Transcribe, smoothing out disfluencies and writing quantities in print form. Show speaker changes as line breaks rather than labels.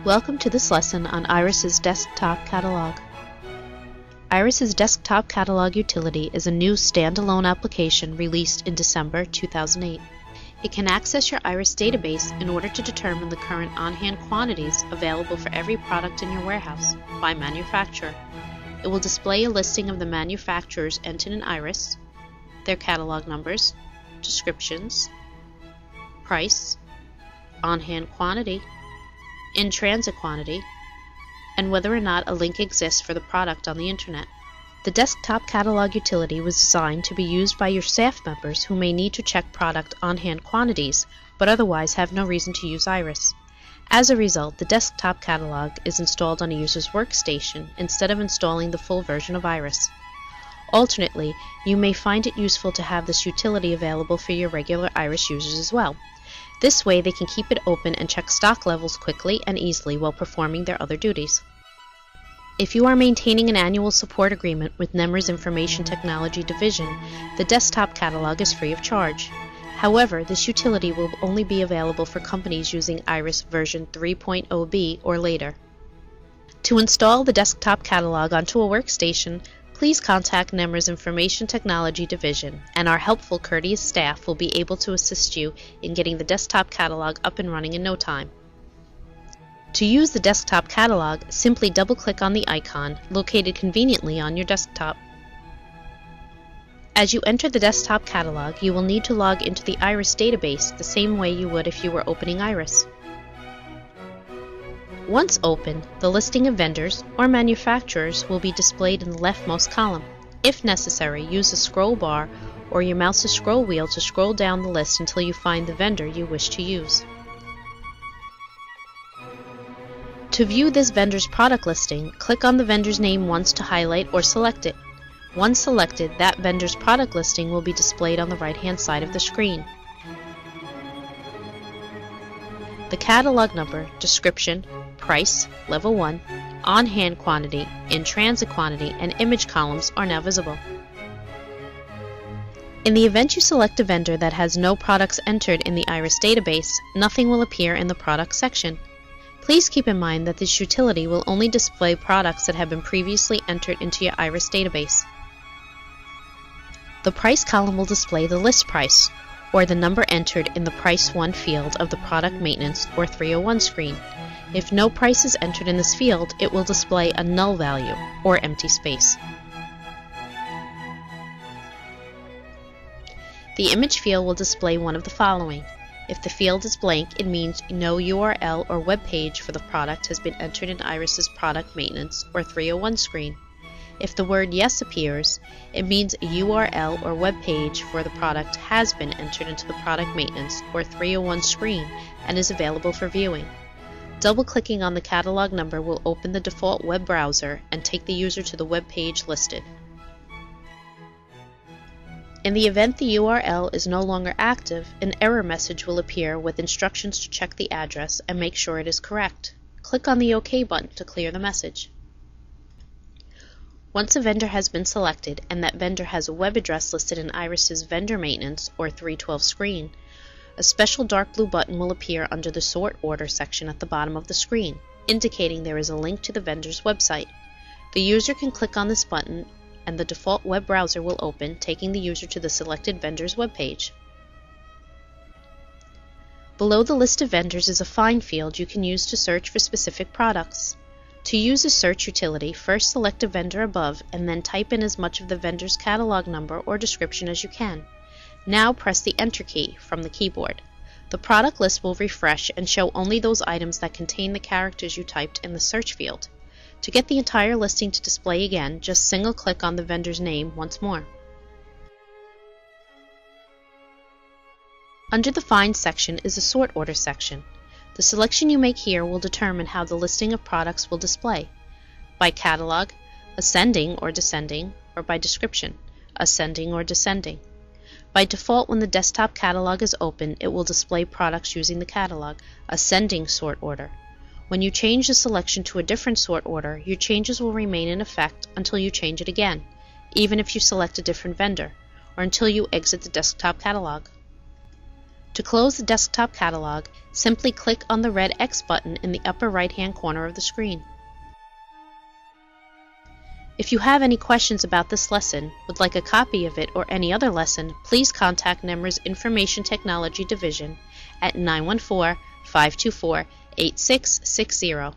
Welcome to this lesson on Iris's Desktop Catalog. Iris's Desktop Catalog utility is a new standalone application released in December 2008. It can access your Iris database in order to determine the current on-hand quantities available for every product in your warehouse by manufacturer. It will display a listing of the manufacturers entered in Iris, their catalog numbers, descriptions, price, on-hand quantity, in-transit quantity, and whether or not a link exists for the product on the Internet. The Desktop Catalog utility was designed to be used by your staff members who may need to check product on-hand quantities, but otherwise have no reason to use Iris. As a result, the Desktop Catalog is installed on a user's workstation instead of installing the full version of Iris. Alternately, you may find it useful to have this utility available for your regular Iris users as well. This way they can keep it open and check stock levels quickly and easily while performing their other duties. If you are maintaining an annual support agreement with NEMRA's Information Technology Division, the Desktop Catalog is free of charge. However, this utility will only be available for companies using Iris version 3.0b or later. To install the Desktop Catalog onto a workstation, please contact NEMRA's Information Technology Division, and our helpful, courteous staff will be able to assist you in getting the Desktop Catalog up and running in no time. To use the Desktop Catalog, simply double-click on the icon located conveniently on your desktop. As you enter the Desktop Catalog, you will need to log into the Iris database the same way you would if you were opening Iris. Once open, the listing of vendors or manufacturers will be displayed in the leftmost column. If necessary, use the scroll bar or your mouse's scroll wheel to scroll down the list until you find the vendor you wish to use. To view this vendor's product listing, click on the vendor's name once to highlight or select it. Once selected, that vendor's product listing will be displayed on the right-hand side of the screen. The catalog number, description, price, level 1, on-hand quantity, in-transit quantity, and image columns are now visible. In the event you select a vendor that has no products entered in the Iris database, nothing will appear in the Products section. Please keep in mind that this utility will only display products that have been previously entered into your Iris database. The Price column will display the list price, or the number entered in the Price 1 field of the Product Maintenance or 301 screen. If no price is entered in this field, it will display a null value, or empty space. The image field will display one of the following. If the field is blank, it means no URL or web page for the product has been entered in Iris's Product Maintenance or 301 screen. If the word yes appears, it means a URL or web page for the product has been entered into the Product Maintenance or 301 screen and is available for viewing. Double-clicking on the catalog number will open the default web browser and take the user to the web page listed. In the event the URL is no longer active, an error message will appear with instructions to check the address and make sure it is correct. Click on the OK button to clear the message. Once a vendor has been selected and that vendor has a web address listed in Iris's Vendor Maintenance or 312 screen, a special dark blue button will appear under the Sort Order section at the bottom of the screen, indicating there is a link to the vendor's website. The user can click on this button and the default web browser will open, taking the user to the selected vendor's web page. Below the list of vendors is a Find field you can use to search for specific products. To use a search utility, first select a vendor above and then type in as much of the vendor's catalog number or description as you can. Now press the Enter key from the keyboard. The product list will refresh and show only those items that contain the characters you typed in the search field. To get the entire listing to display again, just single-click on the vendor's name once more. Under the Find section is the Sort Order section. The selection you make here will determine how the listing of products will display. By catalog, ascending or descending, or by description, ascending or descending. By default, when the Desktop Catalog is open, it will display products using the catalog, ascending sort order. When you change the selection to a different sort order, your changes will remain in effect until you change it again, even if you select a different vendor, or until you exit the Desktop Catalog. To close the desktop catalog, simply click on the red X button in the upper right-hand corner of the screen. If you have any questions about this lesson, would like a copy of it or any other lesson, please contact NEMRA's Information Technology Division at 914-524-8660.